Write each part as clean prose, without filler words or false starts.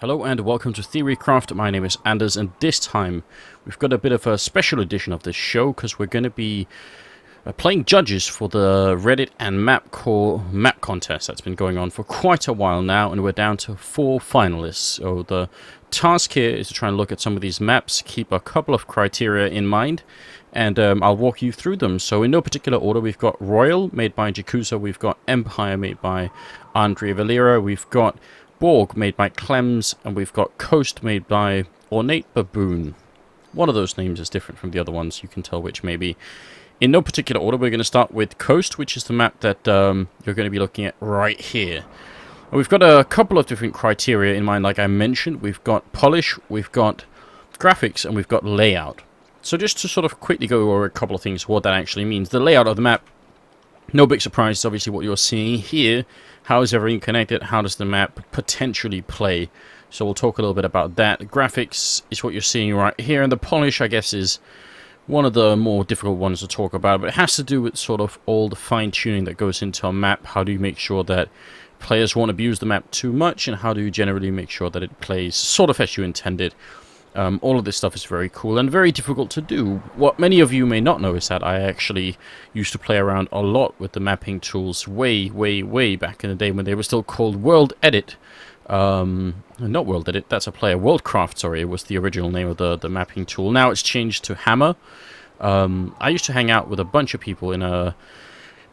Hello and welcome to Theorycraft. My name is Anders, and this time we've got a bit of a special edition of this show because we're going to be playing judges for the Reddit and Mapcore map contest that's been going on for quite a while now, and we're down to 4 finalists. So the task here is to try and look at some of these maps, keep a couple of criteria in mind, and I'll walk you through them. So in no particular order, we've got Royal, made by Jakuza, we've got Empire, made by Andre Valera, we've got Borg, made by Clems, and we've got Coast, made by Ornate Baboon. One of those names is different from the other ones, you can tell which maybe. In no particular order, we're going to start with Coast, which is the map that you're going to be looking at right here. And we've got a couple of different criteria in mind, like I mentioned. We've got polish, we've got graphics, and we've got layout. So just to sort of quickly go over a couple of things, what that actually means. The layout of the map, no big surprise, obviously what you're seeing here. How is everything connected? How does the map potentially play? So we'll talk a little bit about that. Graphics is what you're seeing right here, and the polish, I guess, is one of the more difficult ones to talk about, but it has to do with sort of all the fine-tuning that goes into a map. How do you make sure that players won't abuse the map too much, and how do you generally make sure that it plays sort of as you intended? All of this stuff is very cool and very difficult to do. What many of you may not know is that I actually used to play around a lot with the mapping tools way back in the day when they were still called World Edit. Not World Edit, that's a player. Worldcraft, sorry, it was the original name of the mapping tool. Now it's changed to Hammer. I used to hang out with a bunch of people in a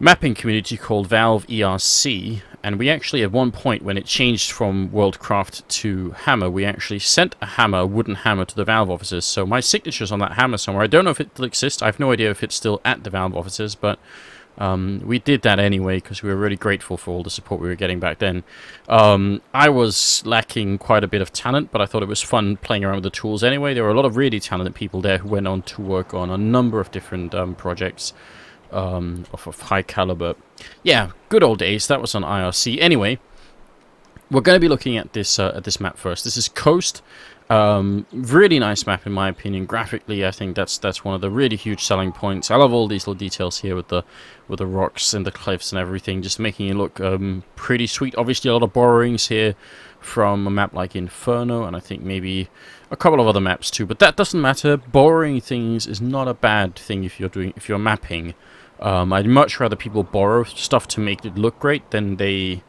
mapping community called Valve ERC, and we actually at one point when it changed from Worldcraft to Hammer, we actually sent a wooden hammer to the Valve offices. So my signature's on that hammer somewhere. I don't know if it still exists. I have no idea if it's still at the Valve offices, but we did that anyway because we were really grateful for all the support we were getting back then. I was lacking quite a bit of talent, but I thought it was fun playing around with the tools anyway. There were a lot of really talented people there who went on to work on a number of different projects of high caliber. Yeah, good old days. That was on IRC. Anyway, we're going to be looking at this map first. This is Coast. Really nice map in my opinion. Graphically, I think that's one of the really huge selling points. I love all these little details here with the rocks and the cliffs and everything, just making it look pretty sweet. Obviously, a lot of borrowings here from a map like Inferno, and I think maybe a couple of other maps too. But that doesn't matter. Borrowing things is not a bad thing if you're mapping. I'd much rather people borrow stuff to make it look great than they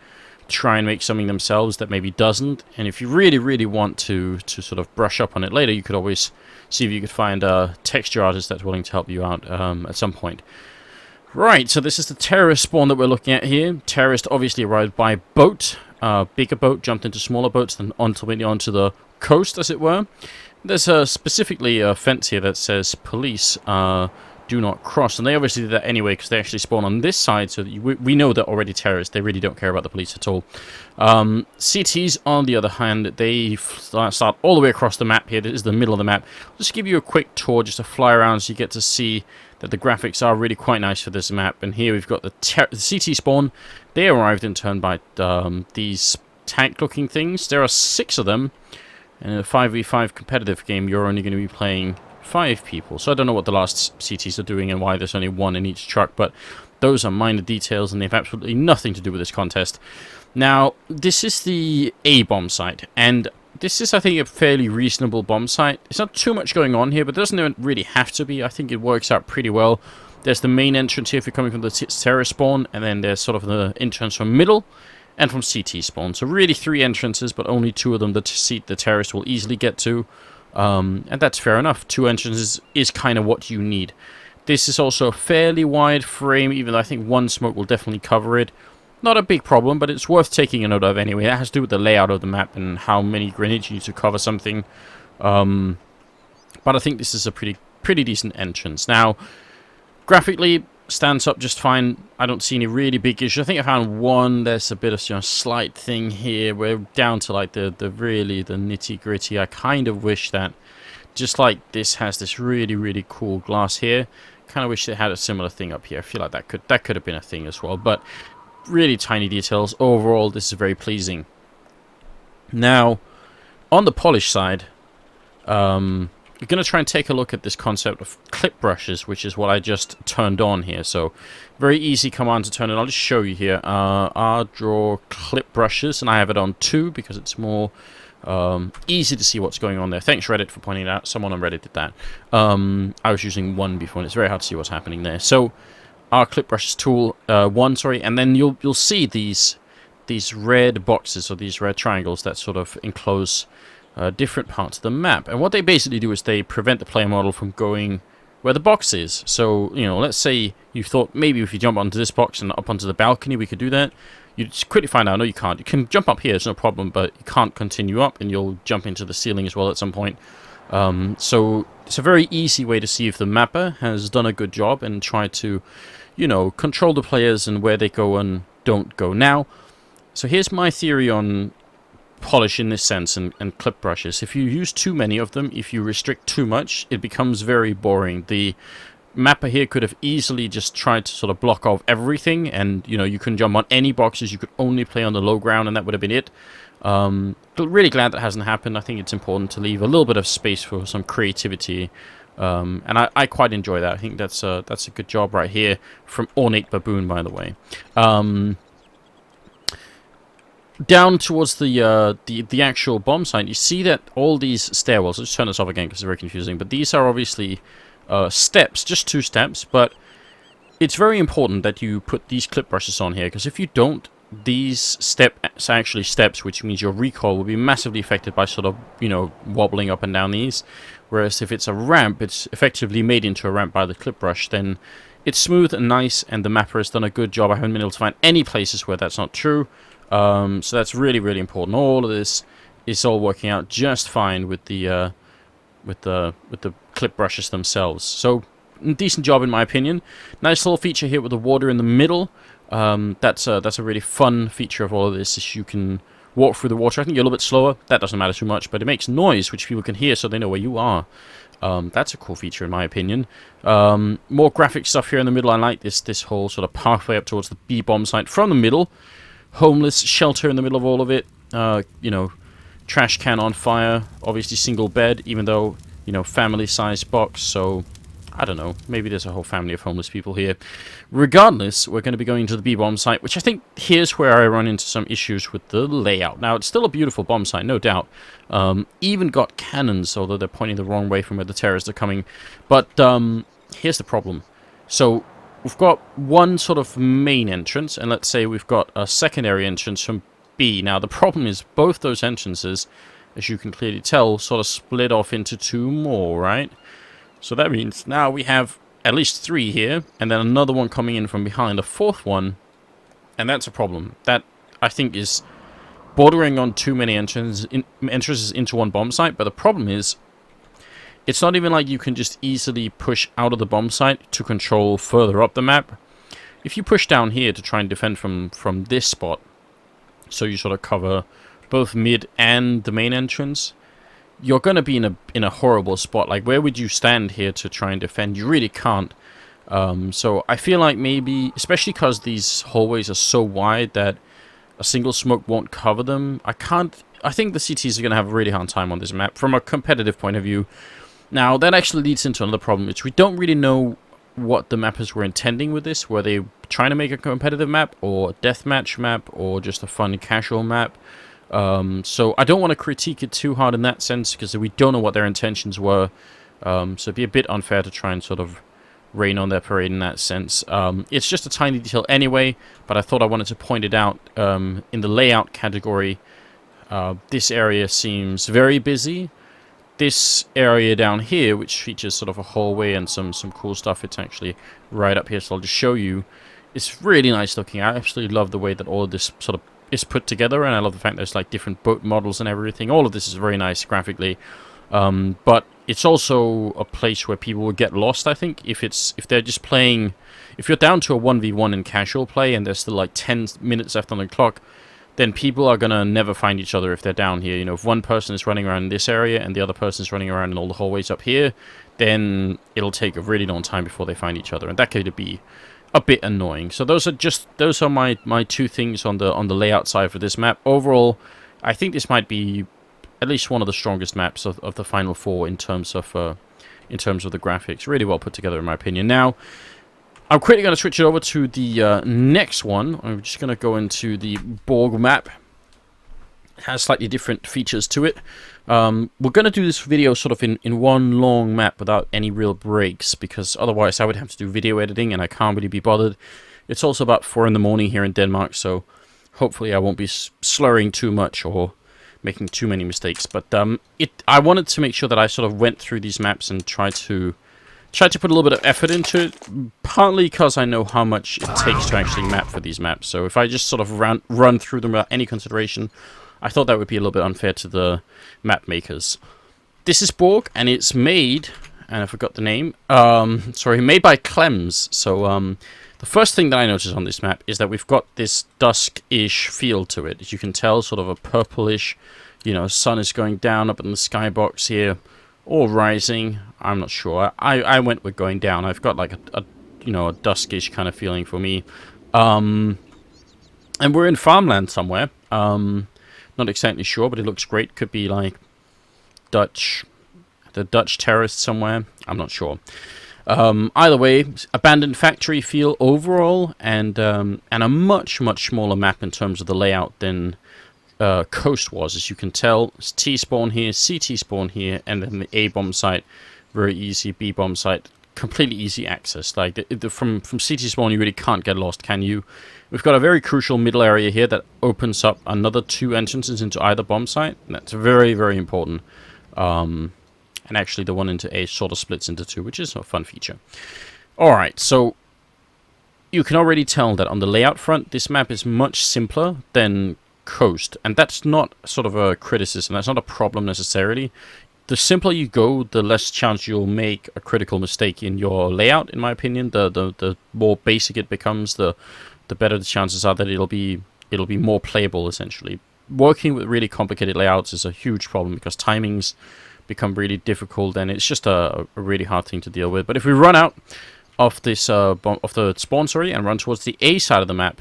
try and make something themselves that maybe doesn't. And if you really want to sort of brush up on it later, you could always see if you could find a texture artist that's willing to help you out at some point. Right, so this is the terrorist spawn that we're looking at here. Terrorist obviously arrived by boat. Bigger boat jumped into smaller boats, then ultimately onto the coast, as it were. There's specifically a fence here that says police do not cross, and they obviously did that anyway because they actually spawn on this side, so that we know they're already terrorists. They really don't care about the police at all. CTs, on the other hand, they start all the way across the map here. This is the middle of the map. I'll just give you a quick tour, just to fly around so you get to see that the graphics are really quite nice for this map. And here we've got the CT spawn. They arrived in turn by these tank-looking things. There are 6 of them. And in a 5v5 competitive game, you're only going to be playing 5 people. So I don't know what the last CTs are doing and why there's only 1 in each truck, but those are minor details and they have absolutely nothing to do with this contest. Now, this is the A bomb site, and this is, I think, a fairly reasonable bomb site. It's not too much going on here, but it doesn't really have to be. I think it works out pretty well. There's the main entrance here if you're coming from the terrorist spawn, and then there's sort of the entrance from middle and from CT spawn. So really 3 entrances, but only 2 of them the terrorist will easily get to. And that's fair enough. 2 entrances is kind of what you need. This is also a fairly wide frame, even though I think 1 smoke will definitely cover it. Not a big problem, but it's worth taking a note of anyway. That has to do with the layout of the map and how many grenades you need to cover something. But I think this is a pretty decent entrance. Now, graphically, stands up just fine. I don't see any really big issues. I think I found one. There's a bit of slight thing here. We're down to like the nitty gritty. I kind of wish that just like this has this really cool glass here. Kind of wish they had a similar thing up here. I feel like that could have been a thing as well. But really tiny details. Overall, this is very pleasing. Now, on the polish side, we're going to try and take a look at this concept of clip brushes, which is what I just turned on here. So, very easy command to turn it on. I'll just show you here. Draw clip brushes, and I have it on 2 because it's more Easy to see what's going on there. Thanks Reddit for pointing it out. Someone on Reddit did that. I was using 1 before, and it's very hard to see what's happening there. So our clip brushes tool 1, sorry, and then you'll see these red boxes or these red triangles that sort of enclose different parts of the map. And what they basically do is they prevent the player model from going where the box is. So, you know, let's say you thought maybe if you jump onto this box and up onto the balcony we could do that. You just quickly find out, no, you can't. You can jump up here, it's no problem, but you can't continue up, and you'll jump into the ceiling as well at some point. So it's a very easy way to see if the mapper has done a good job and try to, you know, control the players and where they go and don't go. Now, so here's my theory on polish in this sense and clip brushes. If you use too many of them, if you restrict too much, it becomes very boring. The mapper here could have easily just tried to sort of block off everything, and you know, you couldn't jump on any boxes, you could only play on the low ground, and that would have been it. But really glad that hasn't happened. I think it's important to leave a little bit of space for some creativity, and I quite enjoy that. I think that's a good job right here from Ornate Baboon, by the way. Down towards the actual bomb site, you see that all these stairwells, let's turn this off again because it's very confusing, but these are obviously steps, just 2 steps, but it's very important that you put these clip brushes on here, because if you don't, these steps are actually steps, which means your recoil will be massively affected by sort of, you know, wobbling up and down these, whereas if it's a ramp, it's effectively made into a ramp by the clip brush, then it's smooth and nice, and the mapper has done a good job. I haven't been able to find any places where that's not true, so that's really, really important. All of this is all working out just fine with the clip brushes themselves. So, decent job in my opinion. Nice little feature here with the water in the middle. That's a really fun feature of all of this, is you can walk through the water. I think you're a little bit slower. That doesn't matter too much, but it makes noise which people can hear so they know where you are. That's a cool feature in my opinion. More graphic stuff here in the middle. I like this whole sort of pathway up towards the B bomb site from the middle. Homeless shelter in the middle of all of it. You know, trash can on fire, obviously single bed, even though, you know, family-sized box, so I don't know, maybe there's a whole family of homeless people here. Regardless, we're going to be going to the B-bomb site, which I think here's where I run into some issues with the layout. Now, it's still a beautiful bomb site, no doubt. Even got cannons, although they're pointing the wrong way from where the terrorists are coming. But here's the problem. So we've got one sort of main entrance, and let's say we've got a secondary entrance from B. Now, the problem is both those entrances, as you can clearly tell, sort of split off into 2 more, right? So that means now we have at least 3 here, and then another one coming in from behind, a 4th one, and that's a problem. That, I think, is bordering on too many entrances into one bomb site, but the problem is, it's not even like you can just easily push out of the bomb site to control further up the map. If you push down here to try and defend from this spot, so you sort of cover both mid and the main entrance, you're going to be in a horrible spot. Like, where would you stand here to try and defend? You really can't. So I feel like maybe, especially because these hallways are so wide that a single smoke won't cover them, I think the CTs are going to have a really hard time on this map from a competitive point of view. Now, that actually leads into another problem, which we don't really know what the mappers were intending with this. Were they trying to make a competitive map, or a deathmatch map, or just a fun casual map? So I don't want to critique it too hard in that sense, because we don't know what their intentions were. So it'd be a bit unfair to try and sort of rain on their parade in that sense. It's just a tiny detail anyway, but I thought I wanted to point it out. In the layout category, this area seems very busy. This area down here, which features sort of a hallway and some cool stuff, it's actually right up here, so I'll just show you. It's really nice looking. I absolutely love the way that all of this sort of is put together, and I love the fact there's like different boat models and everything. All of this is very nice graphically, but it's also a place where people will get lost, I think, if they're just playing. If you're down to a 1v1 in casual play and there's still like 10 minutes left on the clock, then people are gonna never find each other if they're down here. You know, if one person is running around in this area and the other person is running around in all the hallways up here, then it'll take a really long time before they find each other, and that could be a bit annoying. So those are my 2 things on the layout side for this map. Overall, I think this might be at least one of the strongest maps of the final 4 in terms of the graphics. Really well put together in my opinion. Now, I'm quickly going to switch it over to the next one. I'm just going to go into the Borg map. It has slightly different features to it. We're going to do this video sort of in one long map without any real breaks, because otherwise I would have to do video editing and I can't really be bothered. It's also about 4 in the morning here in Denmark, so hopefully I won't be slurring too much or making too many mistakes. But I wanted to make sure that I sort of went through these maps and tried to put a little bit of effort into it, partly because I know how much it takes to actually map for these maps. So if I just sort of run through them without any consideration, I thought that would be a little bit unfair to the map makers. This is Borg, and it's made, and I forgot the name, sorry, made by Clems. So the first thing that I noticed on this map is that we've got this dusk-ish feel to it. As you can tell, sort of a purplish, you know, sun is going down up in the skybox here, or rising. I'm not sure. I went with going down. I've got like a you know, a duskish kind of feeling for me. And we're in farmland somewhere. Not exactly sure, but it looks great. Could be like the Dutch terrace somewhere. I'm not sure. Either way, abandoned factory feel overall, and a much smaller map in terms of the layout than Coast was. As you can tell, it's T spawn here, CT spawn here, and then the A bomb site very easy, B bomb site completely easy access. Like from CT spawn, you really can't get lost, can you? We've got a very crucial middle area here that opens up another 2 entrances into either bomb site, and that's very important. And actually the one into A sort of splits into 2, which is a fun feature. Alright, so you can already tell that on the layout front, this map is much simpler than Coast, and that's not sort of a criticism, that's not a problem necessarily. The simpler you go, the less chance you'll make a critical mistake in your layout, in my opinion. The more basic it becomes, the better the chances are that it'll be more playable, essentially. Working with really complicated layouts is a huge problem because timings become really difficult, and it's just a really hard thing to deal with. But if we run out of this of the spawn, sorry, and run towards the A side of the map,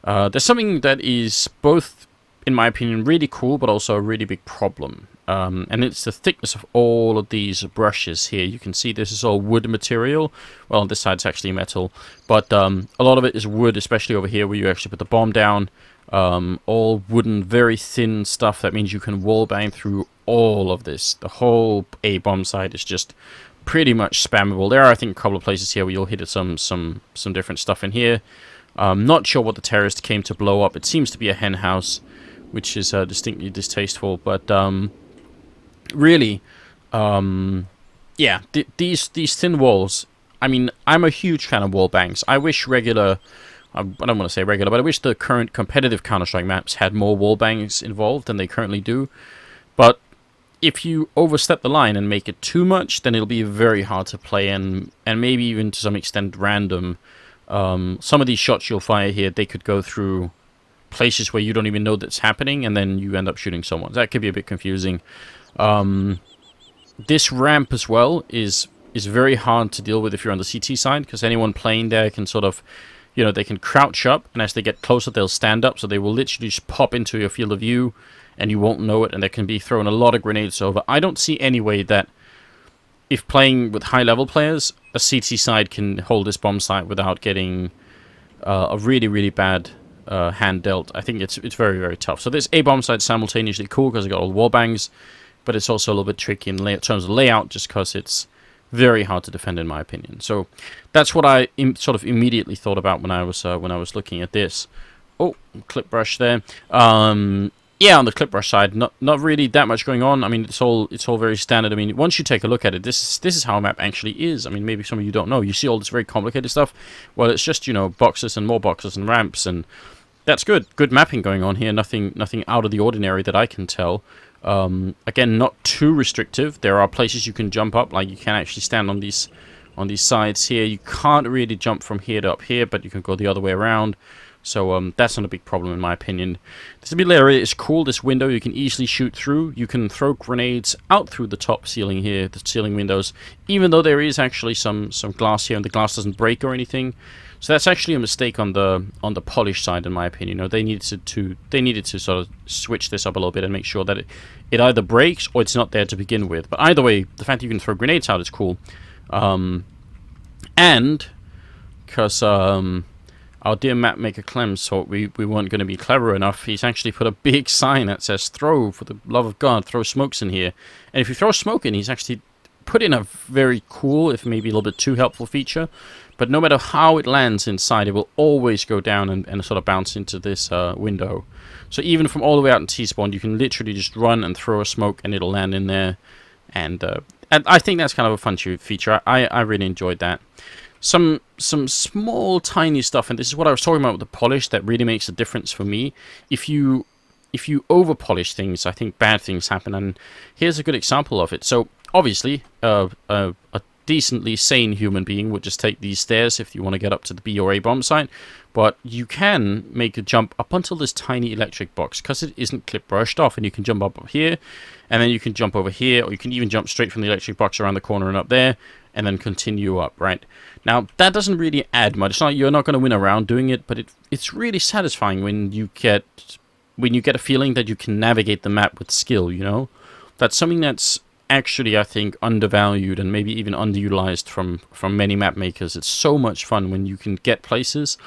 there's something that is both, in my opinion, really cool, but also a really big problem. And it's the thickness of all of these brushes here. You can see this is all wood material. Well, on this side it's actually metal, but a lot of it is wood, especially over here where you actually put the bomb down. All wooden, very thin stuff. That means you can wallbang through all of this. The whole A bomb site is just pretty much spammable. There are, I think, a couple of places here where you'll hit some different stuff in here. Not sure what the terrorist came to blow up. It seems to be a hen house, which is distinctly distasteful, but really, yeah, these thin walls. I mean, I'm a huge fan of wall bangs. I wish regular, I don't want to say regular, but I wish the current competitive Counter-Strike maps had more wall bangs involved than they currently do. But if you overstep the line and make it too much, then it'll be very hard to play, and maybe even to some extent random. Some of these shots you'll fire here, they could go through places where you don't even know that's happening, and then you end up shooting someone. That could be a bit confusing. This ramp as well is very hard to deal with if you're on the CT side, because anyone playing there can sort of, you know, they can crouch up, and as they get closer they'll stand up, so they will literally just pop into your field of view and you won't know it, and there can be thrown a lot of grenades over. I don't see any way that, if playing with high-level players, a CT side can hold this bomb site without getting a really bad hand dealt. I think it's very tough. So this A bomb site simultaneously cool because I got all the wall bangs, but it's also a little bit tricky in terms of layout, just because it's very hard to defend, in my opinion. So that's what I sort of immediately thought about when I was looking at this. Oh, clip brush there. Yeah, on the clip brush side, not really that much going on. I mean, it's all very standard. I mean, once you take a look at it, this is how a map actually is. I mean, maybe some of you don't know. You see all this very complicated stuff. Well, it's just, you know, boxes and more boxes and ramps, and that's good. Good mapping going on here. Nothing out of the ordinary that I can tell. Again, not too restrictive. There are places you can jump up, like you can actually stand on these sides here. You can't really jump from here to up here, but you can go the other way around. So that's not a big problem, in my opinion. This middle area is cool. This window you can easily shoot through. You can throw grenades out through the top ceiling here, the ceiling windows, even though there is actually some glass here, and the glass doesn't break or anything. So that's actually a mistake on the polish side, in my opinion. You know, they needed to sort of switch this up a little bit and make sure that it either breaks or it's not there to begin with. But either way, the fact that you can throw grenades out is cool. And because our dear map maker Clems thought we weren't going to be clever enough. He's actually put a big sign that says, "Throw, for the love of God, throw smokes in here." And if you throw smoke in, he's actually put in a very cool, if maybe a little bit too helpful feature. But no matter how it lands inside, it will always go down and sort of bounce into this window. So even from all the way out in T-spawn, you can literally just run and throw a smoke and it'll land in there. And I think that's kind of a fun feature. I really enjoyed that. Some small, tiny stuff, and this is what I was talking about with the polish, that really makes a difference for me. If you over-polish things, I think bad things happen, and here's a good example of it. So, obviously, a decently sane human being would just take these stairs if you want to get up to the B or A bomb site, but you can make a jump up until this tiny electric box, because it isn't clip brushed off, and you can jump up here, and then you can jump over here, or you can even jump straight from the electric box around the corner and up there, and then continue up, right? Now, that doesn't really add much. It's not, you're not going to win a round doing it, but it's really satisfying when you get a feeling that you can navigate the map with skill, you know? That's something that's actually, I think, undervalued and maybe even underutilized from many map makers. It's so much fun when you can get places.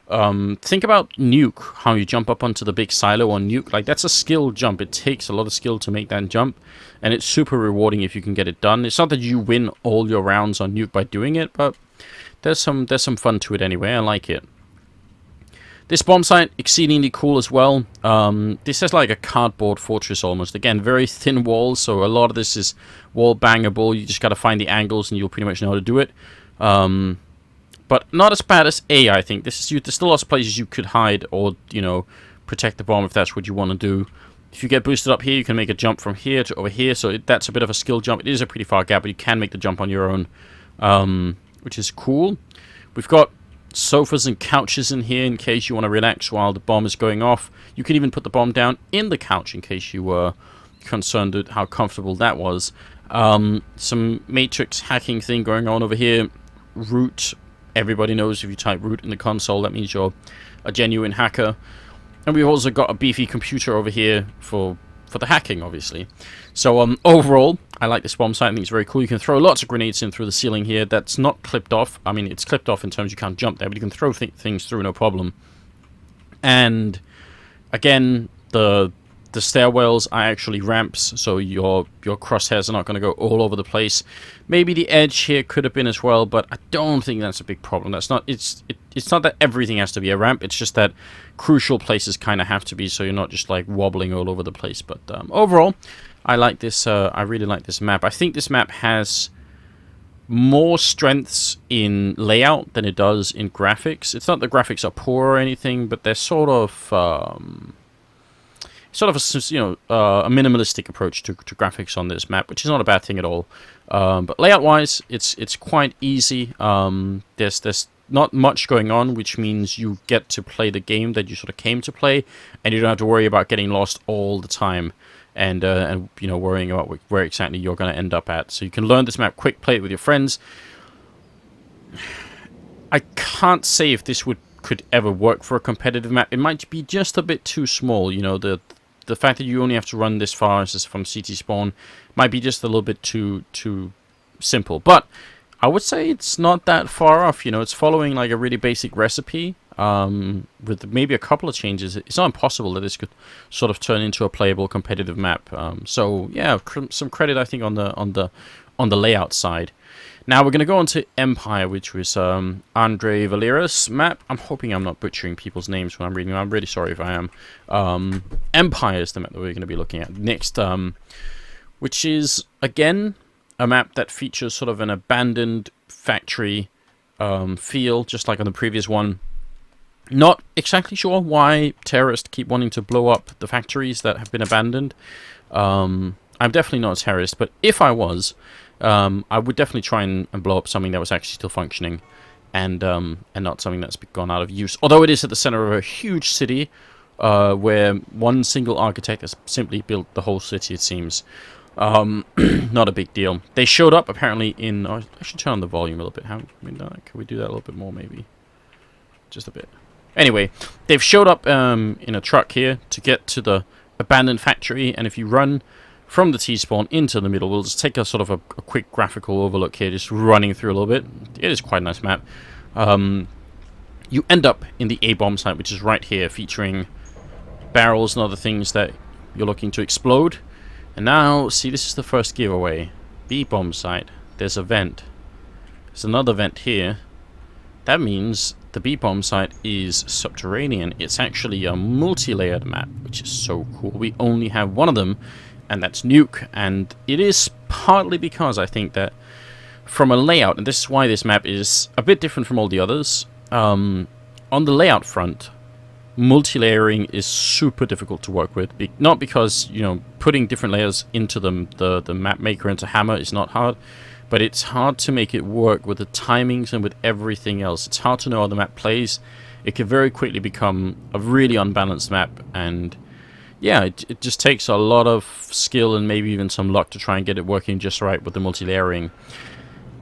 Think about Nuke, how you jump up onto the big silo on Nuke. Like, that's a skill jump. It takes a lot of skill to make that jump, and it's super rewarding if you can get it done. It's not that you win all your rounds on Nuke by doing it, but there's some fun to it anyway. I like it. This bomb site, exceedingly cool as well. This is like a cardboard fortress almost. Again, very thin walls, so a lot of this is wall bangable. You just got to find the angles and you'll pretty much know how to do it. But not as bad as A, I think. There's still lots of places you could hide or, you know, protect the bomb if that's what you want to do. If you get boosted up here, you can make a jump from here to over here, so that's a bit of a skill jump. It is a pretty far gap, but you can make the jump on your own, which is cool. We've got sofas and couches in here in case you want to relax while the bomb is going off. You can even put the bomb down in the couch in case you were concerned at how comfortable that was. Some matrix hacking thing going on over here. Root. Everybody knows if you type root in the console, that means you're a genuine hacker. And we've also got a beefy computer over here for the hacking, obviously. So overall, I like this bomb site. I think it's very cool. You can throw lots of grenades in through the ceiling here. That's not clipped off. I mean, it's clipped off in terms you can't jump there, but you can throw things through, no problem. And again, the stairwells are actually ramps, so your crosshairs are not going to go all over the place. Maybe the edge here could have been as well, but I don't think that's a big problem. That's not. It's not that everything has to be a ramp. It's just that crucial places kind of have to be, so you're not just like wobbling all over the place. But overall, I like this. I really like this map. I think this map has more strengths in layout than it does in graphics. It's not that graphics are poor or anything, but they're sort of a minimalistic approach to graphics on this map, which is not a bad thing at all. But layout-wise, it's quite easy. There's not much going on, which means you get to play the game that you sort of came to play, and you don't have to worry about getting lost all the time, and you know, worrying about where exactly you're going to end up at. So you can learn this map quick, play it with your friends. I can't say if this could ever work for a competitive map. It might be just a bit too small. You know, the fact that you only have to run this far as from CT spawn might be just a little bit too simple. But I would say it's not that far off. You know, it's following like a really basic recipe with maybe a couple of changes. It's not impossible that this could sort of turn into a playable competitive map. So yeah, some credit I think on the layout side. Now we're going to go on to Empire, which was Andre Valera's map. I'm hoping I'm not butchering people's names when I'm reading them. I'm really sorry if I am. Empire is the map that we're going to be looking at next, which is, again, a map that features sort of an abandoned factory feel, just like on the previous one. Not exactly sure why terrorists keep wanting to blow up the factories that have been abandoned. I'm definitely not a terrorist, but if I was, I would definitely try and blow up something that was actually still functioning, and not something that's gone out of use. Although it is at the center of a huge city, where one single architect has simply built the whole city, it seems. Not a big deal. They showed up apparently in. I should turn on the volume a little bit. Can we do that a little bit more, maybe? Just a bit. Anyway, they've showed up in a truck here to get to the abandoned factory, and if you run from the T-spawn into the middle, we'll just take a sort of a quick graphical overlook here, just running through a little bit. It is quite a nice map. you end up in the A bomb site, which is right here, featuring barrels and other things that you're looking to explode. And now, see, this is the first giveaway. B bomb site. There's a vent. There's another vent here. That means the B bomb site is subterranean. It's actually a multi-layered map, which is so cool. We only have one of them, and that's Nuke. And it is partly because I think that from a layout, and this is why this map is a bit different from all the others, on the layout front, multi-layering is super difficult to work with. Not because, you know, putting different layers into the map maker, into Hammer, is not hard, but it's hard to make it work with the timings and with everything else. It's hard to know how the map plays. It can very quickly become a really unbalanced map, and yeah, it just takes a lot of skill and maybe even some luck to try and get it working just right with the multi-layering.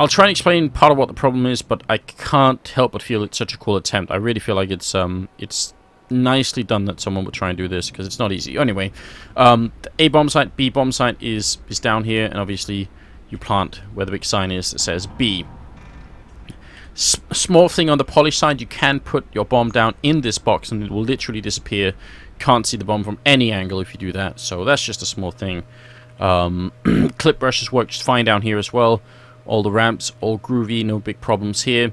I'll try and explain part of what the problem is, but I can't help but feel it's such a cool attempt. I really feel like it's nicely done that someone would try and do this, because it's not easy. Anyway, the A bomb site, B bomb site is down here, and obviously you plant where the big sign is that says B. Small thing on the polish side, you can put your bomb down in this box and it will literally disappear. Can't see the bomb from any angle if you do that, so that's just a small thing. Clip brushes work just fine down here as well. All the ramps, all groovy, no big problems here.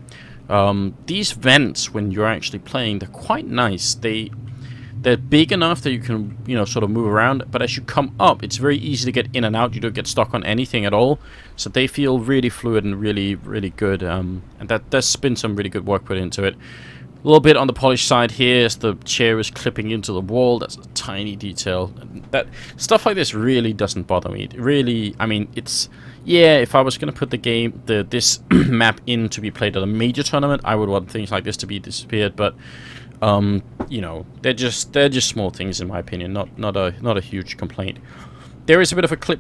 These vents, when you're actually playing, they're quite nice. They're big enough that you can, you know, sort of move around, but as you come up, it's very easy to get in and out. You don't get stuck on anything at all, so they feel really fluid and really, really good. And there's been some really good work put into it. A little bit on the polished side here, as the chair is clipping into the wall. That's a tiny detail. That stuff like this really doesn't bother me. It really, I mean, it's, yeah, if I was going to put this map in to be played at a major tournament, I would want things like this to be disappeared. But you know, they're just small things in my opinion. Not a huge complaint. There is a bit of a clip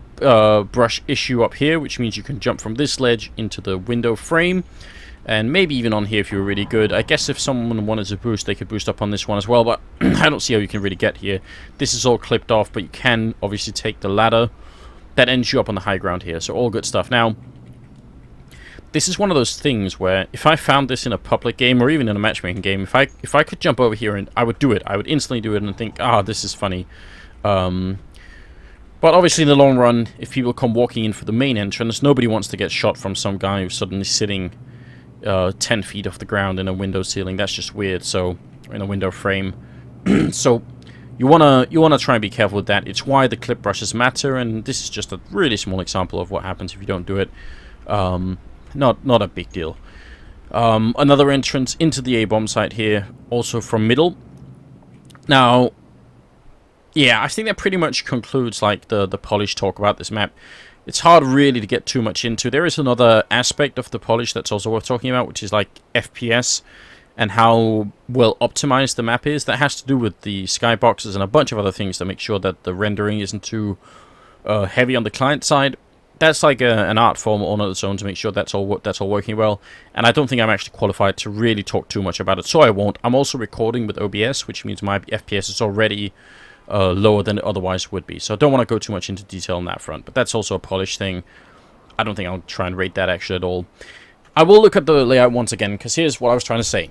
brush issue up here, which means you can jump from this ledge into the window frame. And maybe even on here if you were really good. I guess if someone wanted to boost, they could boost up on this one as well, but I don't see how you can really get here. This is all clipped off, but you can obviously take the ladder. That ends you up on the high ground here, so all good stuff. Now, this is one of those things where if I found this in a public game or even in a matchmaking game, if I could jump over here, and I would do it. I would instantly do it and think, this is funny. But obviously in the long run, if people come walking in for the main entrance, nobody wants to get shot from some guy who's suddenly sitting 10 feet off the ground in a window ceiling. That's just weird. So, in a window frame. So, you wanna try and be careful with that. It's why the clip brushes matter, and this is just a really small example of what happens if you don't do it. Not a big deal. Another entrance into the A bomb site here, also from middle. Now, yeah, I think that pretty much concludes like the polish talk about this map. It's hard really to get too much into. There is another aspect of the polish that's also worth talking about, which is like FPS and how well optimized the map is. That has to do with the skyboxes and a bunch of other things to make sure that the rendering isn't too heavy on the client side. That's like an art form on its own to make sure that's all working well. And I don't think I'm actually qualified to really talk too much about it, so I won't. I'm also recording with OBS, which means my FPS is already lower than it otherwise would be. So I don't want to go too much into detail on that front, but that's also a polish thing. I don't think I'll try and rate that actually at all. I will look at the layout once again, because here's what I was trying to say.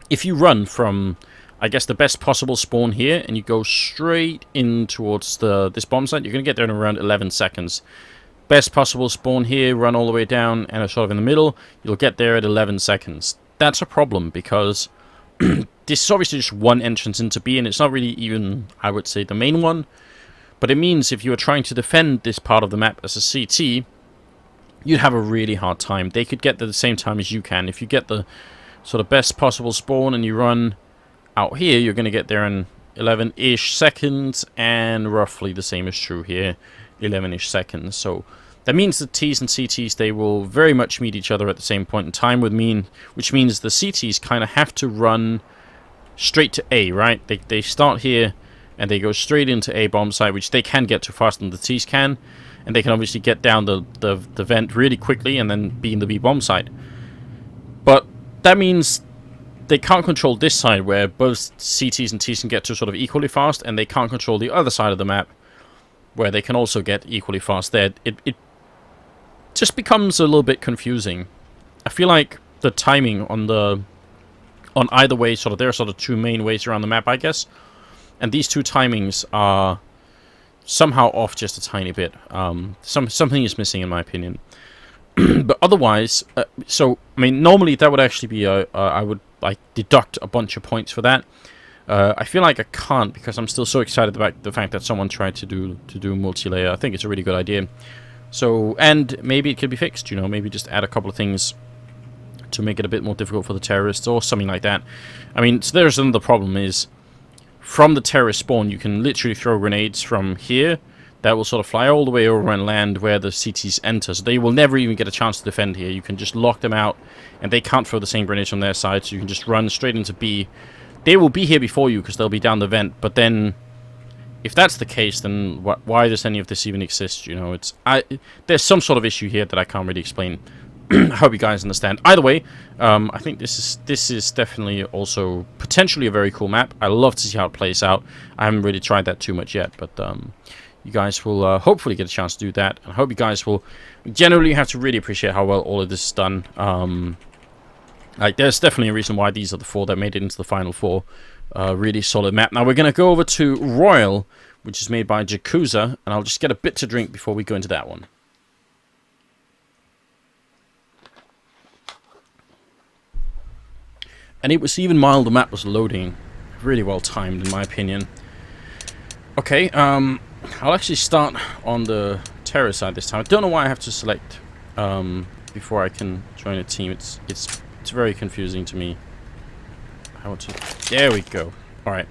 If you run from, I guess, the best possible spawn here, and you go straight in towards this bomb site, you're going to get there in around 11 seconds. Best possible spawn here, run all the way down, and sort of in the middle, you'll get there at 11 seconds. That's a problem, because this is obviously just one entrance into B, and it's not really even, I would say, the main one. But it means if you were trying to defend this part of the map as a CT, you'd have a really hard time. They could get there at the same time as you can. If you get the sort of best possible spawn and you run out here, you're going to get there in 11-ish seconds, and roughly the same is true here, 11-ish seconds. So that means the Ts and CTs, they will very much meet each other at the same point in time, which means the CTs kind of have to run straight to A, right? They start here and they go straight into A bomb site, which they can get to faster than the Ts can, and they can obviously get down the vent really quickly and then be in the B bomb site. But that means they can't control this side where both CTs and Ts can get to sort of equally fast, and they can't control the other side of the map where they can also get equally fast there. It just becomes a little bit confusing. I feel like the timing on the on either way. Sort of, there are sort of two main ways around the map, I guess. And these two timings are somehow off just a tiny bit. Something is missing, in my opinion. But otherwise, so I mean, normally that would actually be I would like deduct a bunch of points for that. I feel like I can't because I'm still so excited about the fact that someone tried to do multi-layer. I think it's a really good idea. So, and maybe it could be fixed. You know, maybe just add a couple of things to make it a bit more difficult for the terrorists or something like that. I mean, so there's another problem is from the terrorist spawn, you can literally throw grenades from here. That will sort of fly all the way over and land where the CTs enter. So they will never even get a chance to defend here. You can just lock them out, and they can't throw the same grenades on their side, so you can just run straight into B. They will be here before you, because they'll be down the vent, but then, if that's the case, then why does any of this even exist? You know, there's some sort of issue here that I can't really explain. I hope you guys understand. Either way, I think this is definitely also potentially a very cool map. I love to see how it plays out. I haven't really tried that too much yet, but you guys will hopefully get a chance to do that. And I hope you guys will generally have to really appreciate how well all of this is done. Like, there's definitely a reason why these are the 4 that made it into the final 4. Really solid map. Now we're going to go over to Royal, which is made by Yakuza, and I'll just get a bit to drink before we go into that one. And it was even while the map was loading. Really well timed, in my opinion. Okay, I'll actually start on the terror side this time. I don't know why I have to select before I can join a team. It's very confusing to me. I want to. There we go. All right.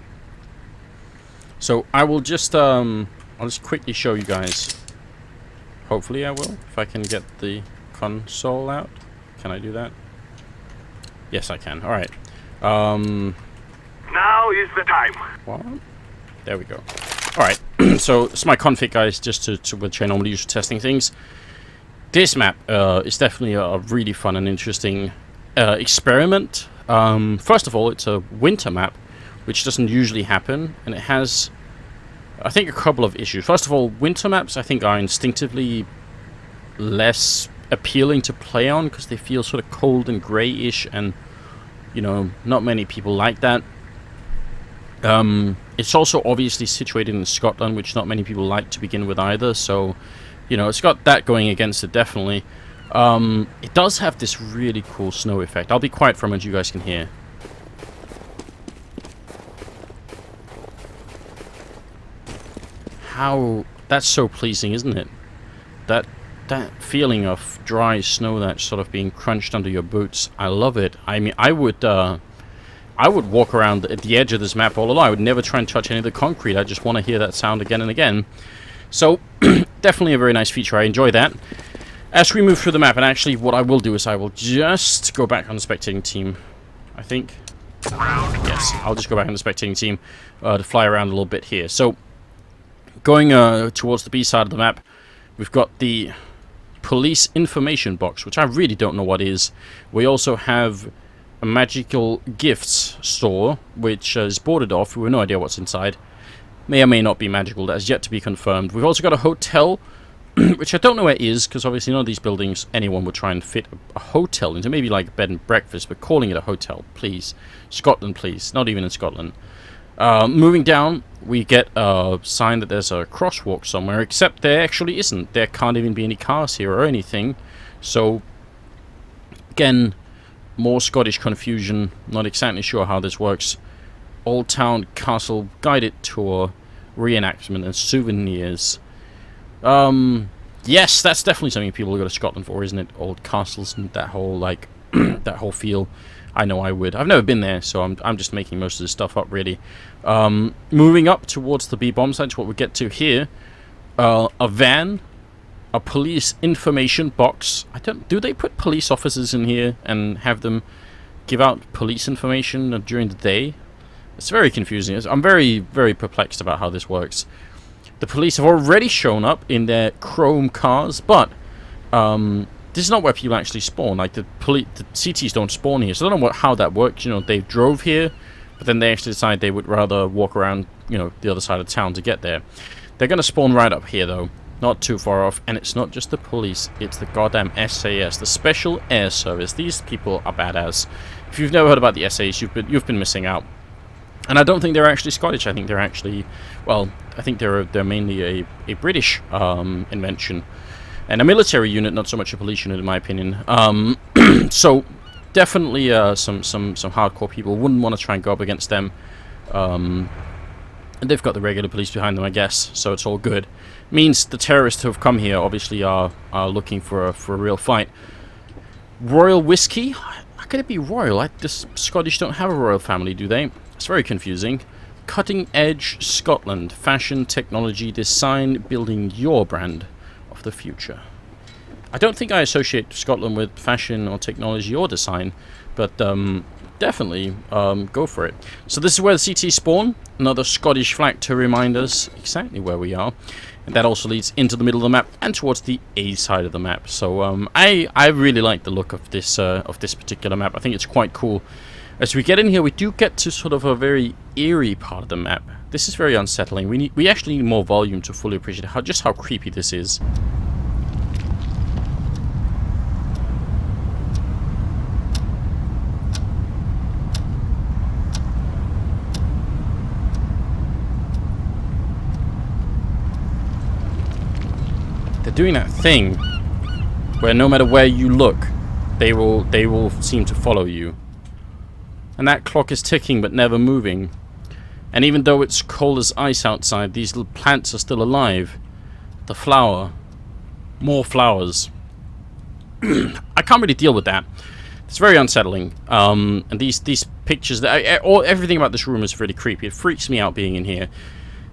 So I will just I'll just quickly show you guys. Hopefully I will, if I can get the console out. Can I do that? Yes, I can. All right. Now is the time. What? There we go. All right. So it's my config, guys, just to which I normally use for testing things. This map is definitely a really fun and interesting experiment. First of all, it's a winter map, which doesn't usually happen, and it has, I think, a couple of issues. First of all, winter maps, I think, are instinctively less appealing to play on because they feel sort of cold and grayish, and you know, not many people like that. It's also obviously situated in Scotland, which not many people like to begin with either, so you know, it's got that going against it, definitely. It does have this really cool snow effect. I'll be quiet for a moment, you guys can hear. How that's so pleasing, isn't it? That feeling of dry snow that's sort of being crunched under your boots. I love it. I mean, I would walk around at the edge of this map all along. I would never try and touch any of the concrete. I just want to hear that sound again and again. So, definitely a very nice feature. I enjoy that. As we move through the map, and actually what I will do is I will just go back on the spectating team, I think. Yes, I'll just go back on the spectating team to fly around a little bit here. So, going towards the B side of the map, we've got the police information box, which I really don't know what is. We also have a magical gifts store, which is boarded off. We have no idea what's inside. May or may not be magical. That has yet to be confirmed. We've also got a hotel, which I don't know where it is, because obviously none of these buildings anyone would try and fit a hotel into. Maybe like bed and breakfast, but calling it a hotel, please. Scotland, please. Not even in Scotland. Moving down, we get a sign that there's a crosswalk somewhere, except there actually isn't. There can't even be any cars here or anything. So, again, more Scottish confusion. Not exactly sure how this works. Old Town Castle guided tour, reenactment and souvenirs. Yes, that's definitely something people go to Scotland for, isn't it? Old castles and that whole, like, that whole feel. I know I would. I've never been there, so I'm just making most of this stuff up, really. Moving up towards the B-bomb site, what we get to here. A van, a police information box. Do they put police officers in here and have them give out police information during the day? It's very confusing. I'm very, very perplexed about how this works. The police have already shown up in their chrome cars, but this is not where people actually spawn. Like, the CTs don't spawn here, so I don't know how that works. You know, they drove here, but then they actually decided they would rather walk around, you know, the other side of town to get there. They're going to spawn right up here, though. Not too far off, and it's not just the police, it's the goddamn SAS, the Special Air Service. These people are badass. if you've never heard about the essays, you've been missing out. And I don't think they're actually Scottish. I think they're actually, well, I think they're mainly a British invention, and a military unit, not so much a police unit, in my opinion. So definitely some hardcore people wouldn't want to try and go up against them. And they've got the regular police behind them, I guess, so it's all good. Means the terrorists who have come here obviously are looking for a real fight. Royal whiskey? How could it be royal? The Scottish don't have a royal family, do they? It's very confusing. Cutting edge Scotland. Fashion, technology, design, building your brand of the future. I don't think I associate Scotland with fashion or technology or design, but definitely go for it. So this is where the CT spawn. Another Scottish flag to remind us exactly where we are. And that also leads into the middle of the map and towards the A side of the map. So I really like the look of this particular map. I think it's quite cool. As we get in here, we do get to sort of a very eerie part of the map. This is very unsettling. We actually need more volume to fully appreciate just how creepy this is. They're doing that thing where no matter where you look, they will seem to follow you. And that clock is ticking but never moving. And even though it's cold as ice outside, these little plants are still alive. The flower. More flowers. I can't really deal with that. It's very unsettling. And these pictures, everything about this room is really creepy. It freaks me out being in here.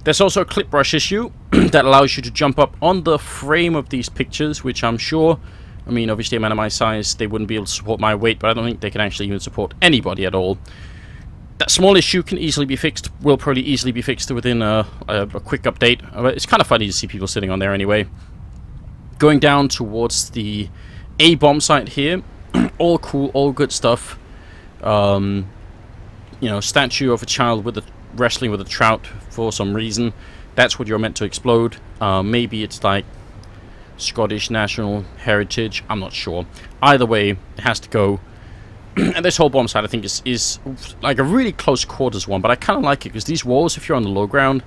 There's also a clip brush issue that allows you to jump up on the frame of these pictures, which I'm sure, I mean, obviously a man of my size, they wouldn't be able to support my weight, but I don't think they can actually even support anybody at all. That small issue can easily be fixed, will probably easily be fixed within a quick update. It's kind of funny to see people sitting on there anyway. Going down towards the A bomb site here, all cool, all good stuff. You know, statue of a child with wrestling with a trout for some reason. That's what you're meant to explode. Maybe it's like Scottish national heritage. I'm not sure. Either way, it has to go. And this whole bomb site, I think, is like a really close quarters one. But I kind of like it because these walls, if you're on the low ground,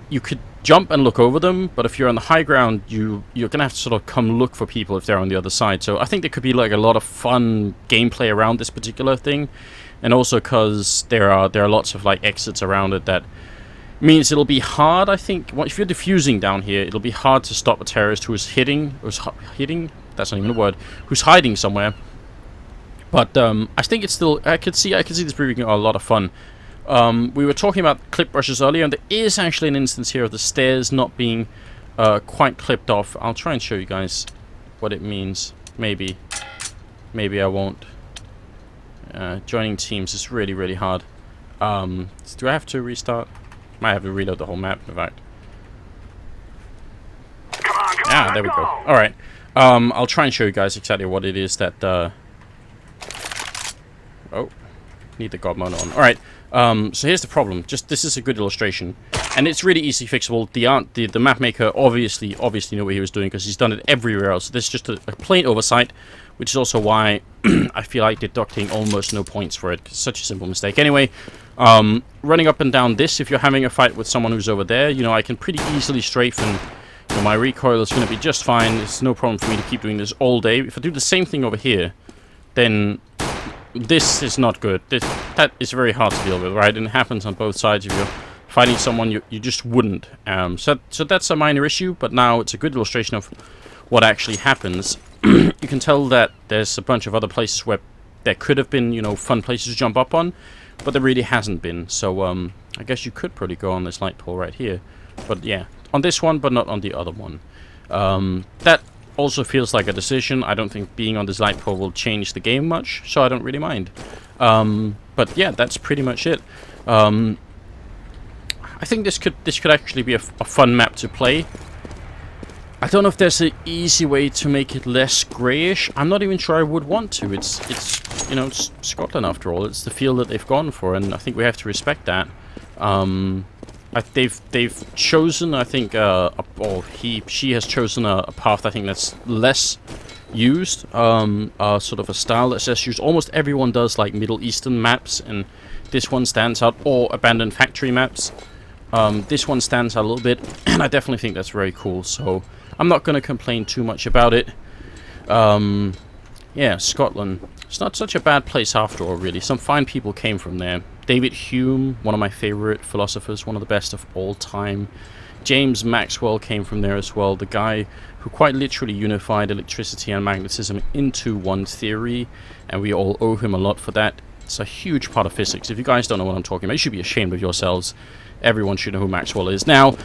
you could jump and look over them. But if you're on the high ground, you're gonna have to sort of come look for people if they're on the other side. So I think there could be like a lot of fun gameplay around this particular thing. And also because there are lots of like exits around it that means it'll be hard, I think. If you're diffusing down here, it'll be hard to stop a terrorist who's hitting, that's not even a word, who's hiding somewhere. But I think it's still, I could see this being a lot of fun. We were talking about clip brushes earlier, and there is actually an instance here of the stairs not being quite clipped off. I'll try and show you guys what it means. Maybe I won't. Joining teams is really, really hard. Do I have to restart? Might have to reload the whole map, in fact. There we go. Alright. I'll try and show you guys exactly what it is that... Oh. Need the God mode on. Alright. So here's the problem. This is a good illustration. And it's really easily fixable. The map maker obviously knew what he was doing because he's done it everywhere else. This is just a plain oversight, which is also why I feel like deducting almost no points for it. It's such a simple mistake. Anyway, running up and down this, if you're having a fight with someone who's over there, you know, I can pretty easily strafe, and you know, my recoil is going to be just fine. It's no problem for me to keep doing this all day. If I do the same thing over here, then this is not good. That is very hard to deal with, right? And it happens on both sides. If you're fighting someone, you just wouldn't. So that's a minor issue, but now it's a good illustration of what actually happens. You can tell that there's a bunch of other places where there could have been, you know, fun places to jump up on, but there really hasn't been. So I guess you could probably go on this light pole right here, but yeah, on this one, but not on the other one. That also feels like a decision. I don't think being on this light pole will change the game much, so I don't really mind. But yeah, that's pretty much it. I think this could actually be a fun map to play. I don't know if there's an easy way to make it less greyish. I'm not even sure I would want to. It's you know, it's Scotland after all. It's the feel that they've gone for, and I think we have to respect that. They've chosen, I think, or she has chosen a path, I think, that's less, used, sort of a style that's just used. Almost everyone does like Middle Eastern maps, and this one stands out, or abandoned factory maps. This one stands out a little bit, and I definitely think that's very cool, so I'm not going to complain too much about it. Yeah, Scotland. It's not such a bad place after all, really. Some fine people came from there. David Hume, one of my favorite philosophers, one of the best of all time. James Maxwell came from there as well, the guy who quite literally unified electricity and magnetism into one theory, and we all owe him a lot for that. It's a huge part of physics. If you guys don't know what I'm talking about, you should be ashamed of yourselves. Everyone should know who Maxwell is. Now,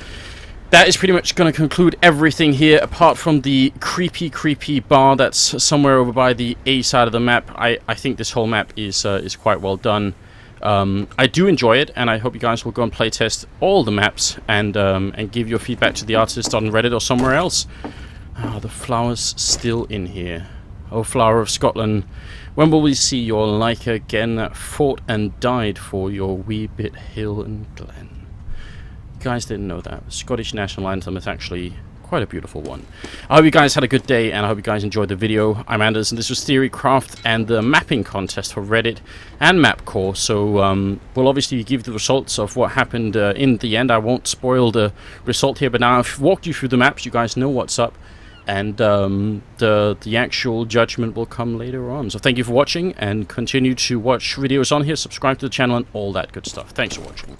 that is pretty much going to conclude everything here, apart from the creepy bar that's somewhere over by the A side of the map. I think this whole map is quite well done. I do enjoy it, and I hope you guys will go and playtest all the maps and give your feedback to the artist on Reddit or somewhere else. Ah, the flower's still in here. Oh, flower of Scotland, when will we see your like again that fought and died for your wee bit hill and glen? You guys didn't know that. The Scottish national anthem is actually quite a beautiful one. I hope you guys had a good day, and I hope you guys enjoyed the video. I'm Anders, and this was Theorycraft and the mapping contest for Reddit and Mapcore. So we'll obviously give the results of what happened in the end. I won't spoil the result here, but now I've walked you through the maps. You guys know what's up, and the actual judgment will come later on. So thank you for watching, and continue to watch videos on here, subscribe to the channel, and all that good stuff. Thanks for watching.